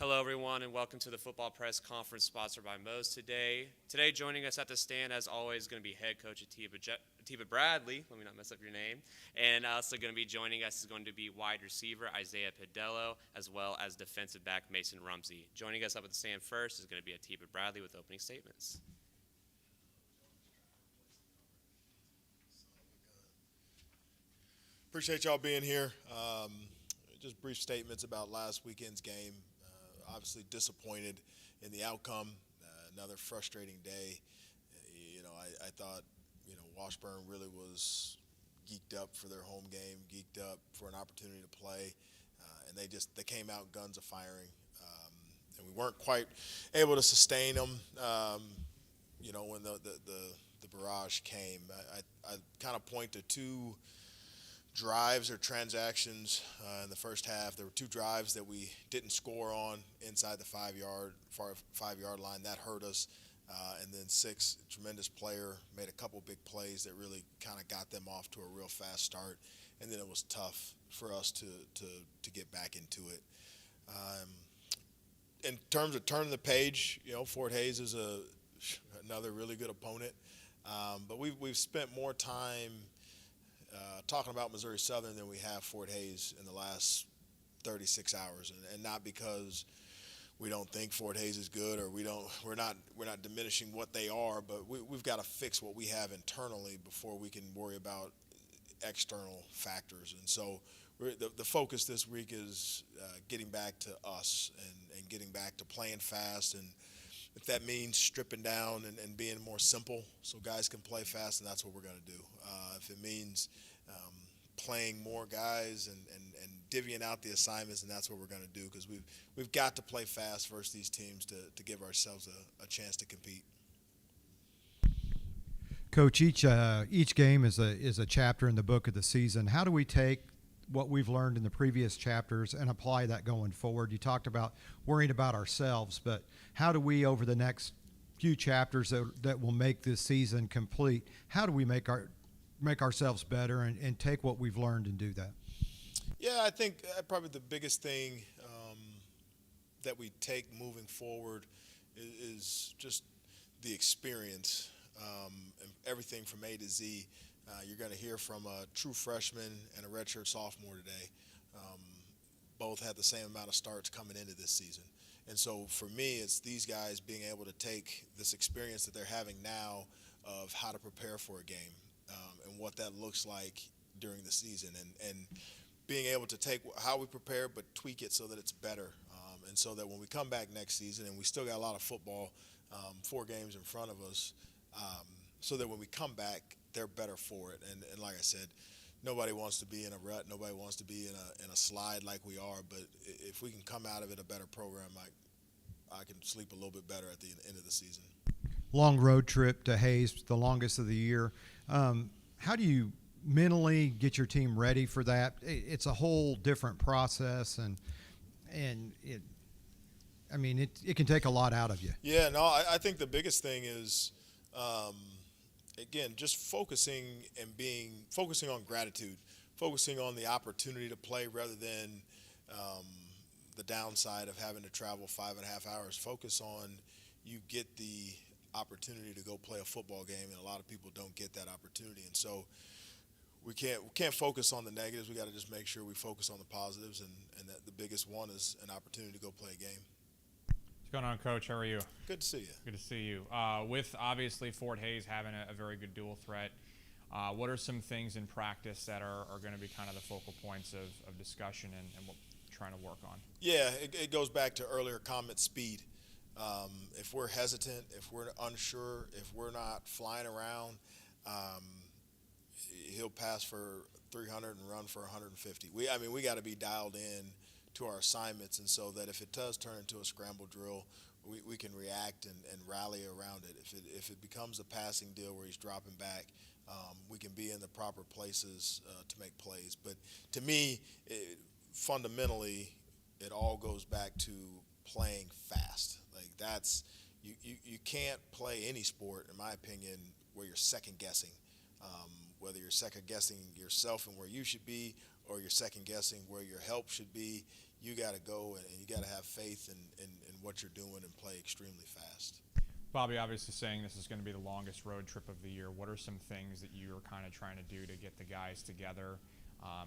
Hello, everyone, and welcome to the Football Press Conference sponsored by Moe's today. Today, joining us at the stand, as always, is going to be head coach Atiba Bradley. Let me not mess up your name. And also going to be joining us is going to be wide receiver Isaiah Pidello, as well as defensive back Mason Rumsey. Joining us up at the stand first is going to be Atiba Bradley with opening statements. Appreciate y'all being here. Just brief statements about last weekend's game. Obviously disappointed in the outcome. Another frustrating day. I thought, Washburn really was geeked up for their home game, geeked up for an opportunity to play, and they came out guns a firing, and we weren't quite able to sustain them. When the barrage came, I kind of point to two drives or transactions in the first half. There were two drives that we didn't score on inside the 5-yard line. That hurt us. And then Six, tremendous player, made a couple big plays that really kind of got them off to a real fast start. And then it was tough for us to get back into it. In terms of turning the page, Fort Hays is another really good opponent. But we've spent more time talking about Missouri Southern than we have Fort Hays in the last 36 hours, and not because we don't think Fort Hays is good or we're not diminishing what they are, but we've got to fix what we have internally before we can worry about external factors. And so the focus this week is getting back to us and getting back to playing fast, and if that means stripping down and being more simple so guys can play fast, and that's what we're going to do. If it means playing more guys and divvying out the assignments, and that's what we're going to do, because we've got to play fast versus these teams to give ourselves a chance to compete. Coach, each game is a chapter in the book of the season. How do we take what we've learned in the previous chapters and apply that going forward? You talked about worrying about ourselves, but how do we, over the next few chapters that will make this season complete, how do we make ourselves better and take what we've learned and do that? Yeah, I think probably the biggest thing that we take moving forward is just the experience, and everything from A to Z. You're going to hear from a true freshman and a redshirt sophomore today. Both had the same amount of starts coming into this season. And so for me, it's these guys being able to take this experience that they're having now of how to prepare for a game, and what that looks like during the season, and being able to take how we prepare but tweak it so that it's better, and so that when we come back next season, and we still got a lot of football, 4 games in front of us, so that when we come back, they're better for it. And like I said, nobody wants to be in a rut. Nobody wants to be in a slide like we are. But if we can come out of it a better program, I can sleep a little bit better at the end of the season. Long road trip to Hayes, the longest of the year. How do you mentally get your team ready for that? It's a whole different process, and it can take a lot out of you. Yeah, no, I think the biggest thing is, again, just focusing on gratitude, focusing on the opportunity to play rather than the downside of having to travel 5.5 hours. Focus on you get the opportunity to go play a football game, and a lot of people don't get that opportunity. And so we can't focus on the negatives. We got to just make sure we focus on the positives, and that the biggest one is an opportunity to go play a game. What's going on, Coach? How are you? Good to see you. Good to see you. With obviously Fort Hays having a very good dual threat, what are some things in practice that are going to be kind of the focal points of discussion and what we're trying to work on? Yeah, it goes back to earlier comment, speed. If we're hesitant, if we're unsure, if we're not flying around, he'll pass for 300 and run for 150. We got to be dialed in to our assignments, and so that if it does turn into a scramble drill, we can react and rally around it. If it becomes a passing deal where he's dropping back, we can be in the proper places to make plays. But to me, fundamentally, it all goes back to playing fast. Like that's you can't play any sport, in my opinion, where you're second guessing. Whether you're second guessing yourself and where you should be, or you're second guessing where your help should be, you got to go and you got to have faith in what you're doing and play extremely fast. Bobby, obviously saying this is going to be the longest road trip of the year. What are some things that you're kind of trying to do to get the guys together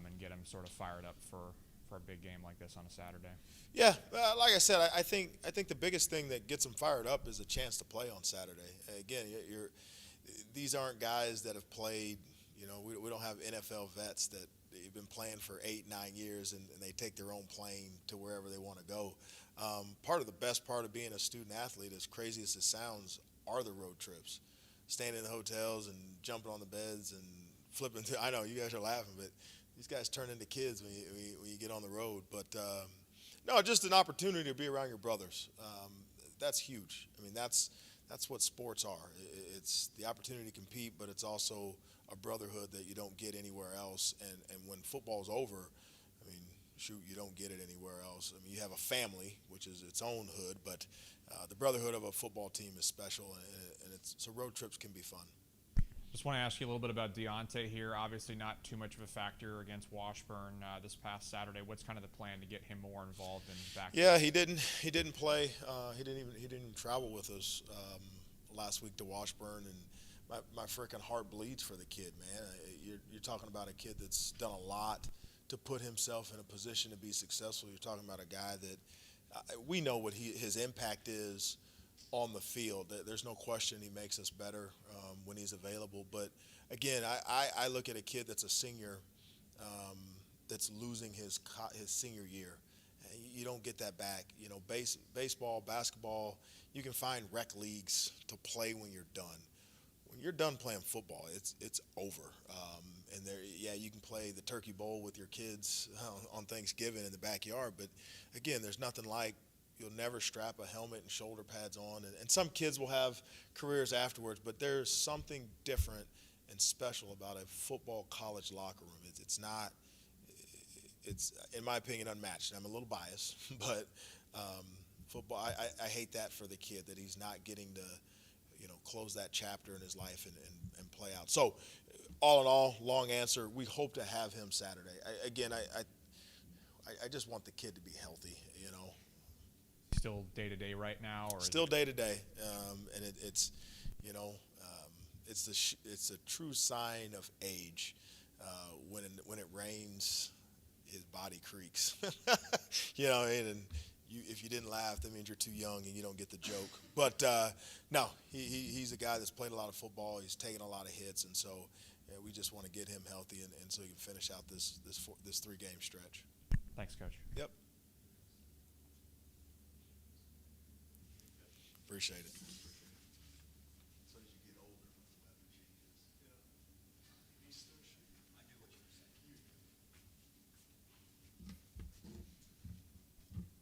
and get them sort of fired up for a big game like this on a Saturday? Yeah, like I said, I think the biggest thing that gets them fired up is a chance to play on Saturday. Again, these aren't guys that have played. You know, we don't have NFL vets that have been playing for 8-9 years and they take their own plane to wherever they want to go. Part of the best part of being a student athlete, as crazy as it sounds, are the road trips. Staying in the hotels and jumping on the beds and flipping through. I know you guys are laughing, but these guys turn into kids when you get on the road. But no, just an opportunity to be around your brothers. That's huge. I mean, that's what sports are. It's the opportunity to compete, but it's also a brotherhood that you don't get anywhere else. And when football's over, I mean, shoot, you don't get it anywhere else. I mean, you have a family, which is its own hood, but the brotherhood of a football team is special, and so road trips can be fun. Just want to ask you a little bit about Deontay here. Obviously not too much of a factor against Washburn this past Saturday. What's kind of the plan to get him more involved in back? Yeah, he didn't play. He didn't even travel with us last week to Washburn, and my freaking heart bleeds for the kid, man. You're talking about a kid that's done a lot to put himself in a position to be successful. You're talking about a guy that we know what his impact is on the field. There's no question he makes us better when he's available. But again, I look at a kid that's a senior that's losing his senior year. You don't get that back. You know, baseball, basketball, you can find rec leagues to play when you're done. When you're done playing football, it's over. And you can play the Turkey Bowl with your kids on Thanksgiving in the backyard. But again, there's nothing like you'll never strap a helmet and shoulder pads on. And some kids will have careers afterwards, but there's something different and special about a football college locker room. It's in my opinion, unmatched. I'm a little biased, but football, I hate that for the kid, that he's not getting to, close that chapter in his life and play out. So all in all, long answer, we hope to have him Saturday. I just want the kid to be healthy, Still day-to-day right now? Or still day-to-day, and it's it's a true sign of age. When it rains, his body creaks. And if you didn't laugh, that means you're too young and you don't get the joke. But no, he's a guy that's played a lot of football. He's taken a lot of hits, and so we just want to get him healthy and so he can finish out this 3-game stretch. Thanks, Coach. Yep. Appreciate it.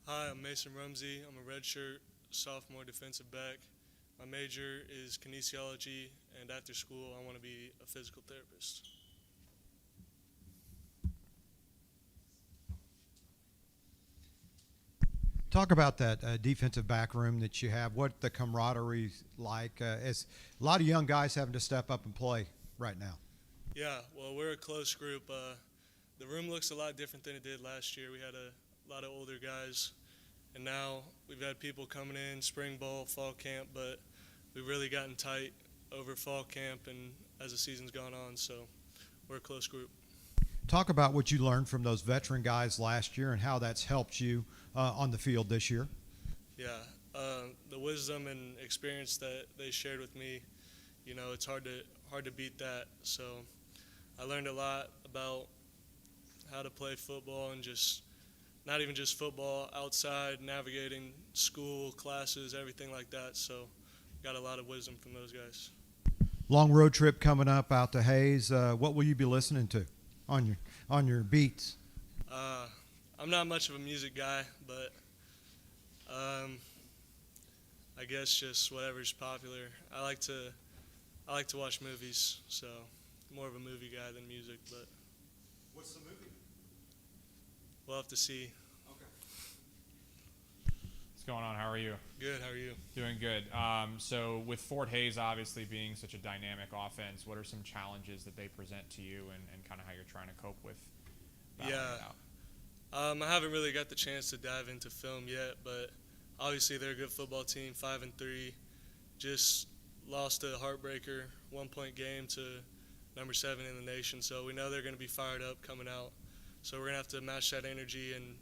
Hi, I'm Mason Rumsey. I'm a redshirt sophomore defensive back. My major is kinesiology, and after school, I want to be a physical therapist. Talk about that defensive back room that you have, what the camaraderie's like, as a lot of young guys having to step up and play right now. Yeah, well, we're a close group. The room looks a lot different than it did last year. We had a lot of older guys, and now we've had people coming in, spring ball, fall camp, but we've really gotten tight over fall camp and as the season's gone on, so we're a close group. Talk about what you learned from those veteran guys last year and how that's helped you on the field this year. Yeah, the wisdom and experience that they shared with me, it's hard to beat that. So I learned a lot about how to play football and just not even just football, outside, navigating school, classes, everything like that. So got a lot of wisdom from those guys. Long road trip coming up out to Hayes. What will you be listening to on your beats? I'm not much of a music guy, but I guess just whatever's popular. I like to watch movies, so more of a movie guy than music. But What's the movie? we'll have to see. Okay. What's going on? How are you? Good. How are you? Doing good. So with Fort Hays obviously being such a dynamic offense, what are some challenges that they present to you and kind of how you're trying to cope with battling it out? I haven't really got the chance to dive into film yet, but obviously they're a good football team, 5-3. Just lost a heartbreaker, 1-point game to number 7 in the nation. So we know they're going to be fired up coming out. So we're going to have to match that energy and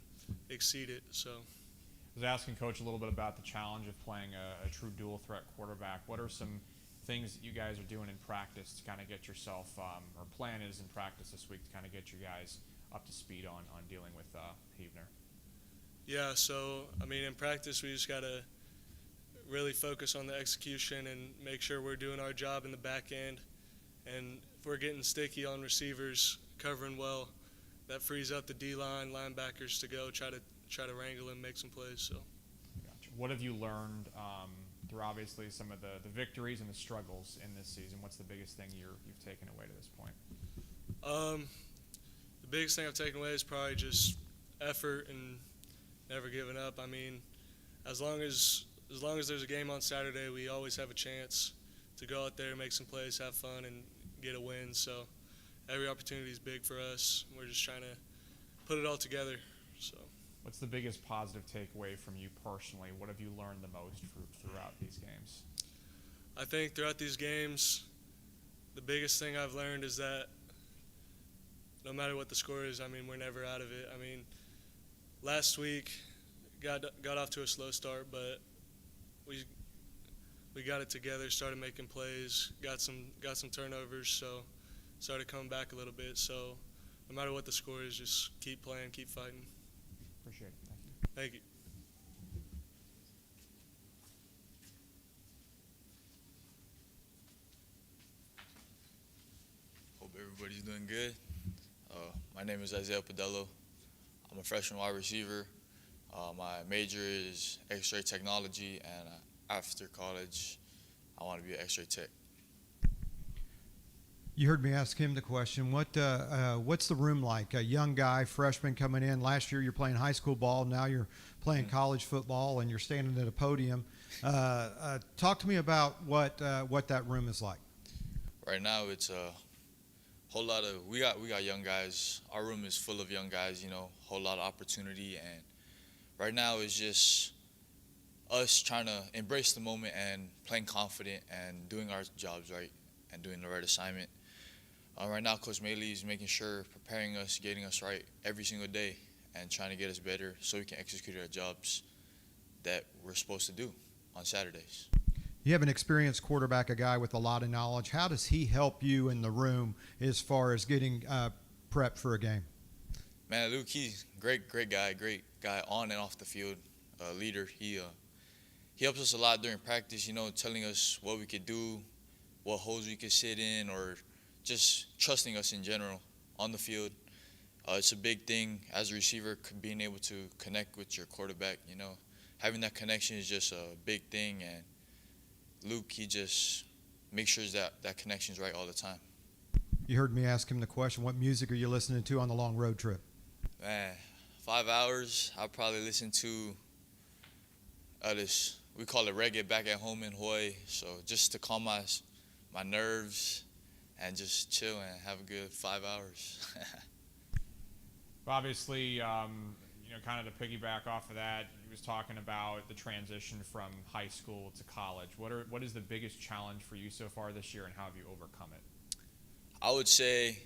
exceed it. So I was asking Coach a little bit about the challenge of playing a true dual threat quarterback. What are some things that you guys are doing in practice to kind of get yourself, or plan is in practice this week to kind of get you guys up to speed on dealing with Heavner? yeah, so I mean, in practice we just got to really focus on the execution and make sure we're doing our job in the back end. And if we're getting sticky on receivers, covering well, that frees up the D-line, linebackers to go try to wrangle and make some plays. So, Gotcha. What have you learned through obviously some of the victories and the struggles in this season? What's the biggest thing you've taken away to this point? The biggest thing I've taken away is probably just effort and never giving up. I mean, as long as there's a game on Saturday, we always have a chance to go out there, make some plays, have fun, and get a win. So every opportunity is big for us. We're just trying to put it all together. So, What's the biggest positive takeaway from you personally? What have you learned the most throughout these games? I think throughout these games, the biggest thing I've learned is that no matter what the score is, I mean, we're never out of it. I mean, last week got off to a slow start, but we got it together, started making plays, got some turnovers, so started coming back a little bit. So no matter what the score is, just keep playing, keep fighting. Appreciate it. Thank you. Thank you. Hope everybody's doing good. My name is Isaiah Padello. I'm a freshman wide receiver. My major is X-ray technology, and after college, I want to be an X-ray tech. You heard me ask him the question. What's the room like? A young guy, freshman coming in. Last year you're playing high school ball. Now you're playing college football, and you're standing at a podium. Talk to me about what that room is like. Right now, it's a whole lot of we got young guys. Our room is full of young guys. Whole lot of opportunity, and right now it's just us trying to embrace the moment and playing confident and doing our jobs right and doing the right assignment. Right now, Coach Maley is making sure, preparing us, getting us right every single day, and trying to get us better so we can execute our jobs that we're supposed to do on Saturdays. You have an experienced quarterback, a guy with a lot of knowledge. How does he help you in the room as far as getting prepped for a game? Man, Luke, he's great guy on and off the field, leader. He helps us a lot during practice, telling us what we could do, what holes we could sit in, or just trusting us in general on the field. It's a big thing as a receiver, being able to connect with your quarterback. Having that connection is just a big thing, and Luke, he just makes sure that connection's right all the time. You heard me ask him the question, what music are you listening to on the long road trip? Man, 5 hours, I'll probably listen to this, we call it reggae back at home in Hawaii, so just to calm my nerves and just chill and have a good 5 hours. Obviously, kind of to piggyback off of that, he was talking about the transition from high school to college. What is the biggest challenge for you so far this year, and how have you overcome it? I would say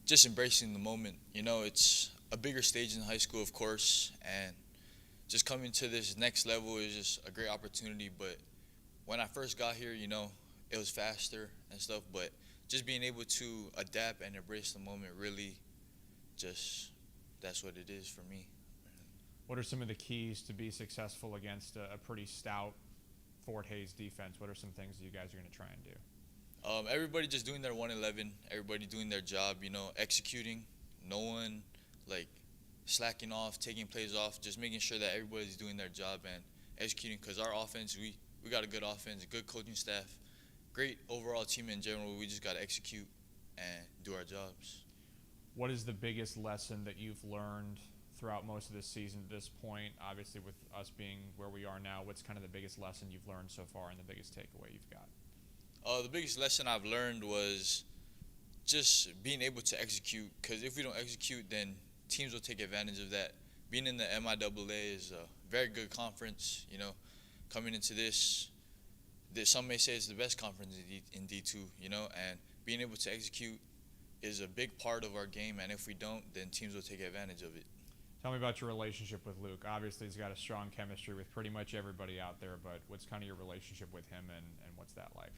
just embracing the moment. It's a bigger stage in high school, of course, and just coming to this next level is just a great opportunity. But when I first got here, it was faster and stuff, but just being able to adapt and embrace the moment, really just, that's what it is for me. What are some of the keys to be successful against a pretty stout Fort Hays defense? What are some things that you guys are going to try and do? Everybody just doing their 111, everybody doing their job, executing, no one slacking off, taking plays off, just making sure that everybody's doing their job and executing, because our offense, we got a good offense, a good coaching staff, great overall team in general. We just got to execute and do our jobs. What is the biggest lesson that you've learned throughout most of this season to this point? Obviously, with us being where we are now, what's kind of the biggest lesson you've learned so far and the biggest takeaway you've got? The biggest lesson I've learned was just being able to execute, because if we don't execute, then teams will take advantage of that. being in the MIAA is a very good conference. You know, coming into this, some may say it's the best conference in D2. You know, and being able to execute is a big part of our game. And if we don't, then teams will take advantage of it. Tell me about your relationship with Luke. Obviously, he's got a strong chemistry with pretty much everybody out there, but what's kind of your relationship with him, and what's that like?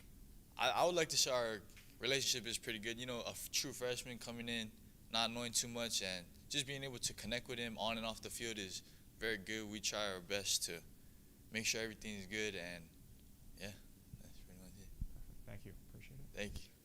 I would like to say our relationship is pretty good. You know, a true freshman coming in, not knowing too much, and just being able to connect with him on and off the field is very good. We try our best to make sure everything is good, and yeah, that's pretty much it. Thank you. Appreciate it. Thank you.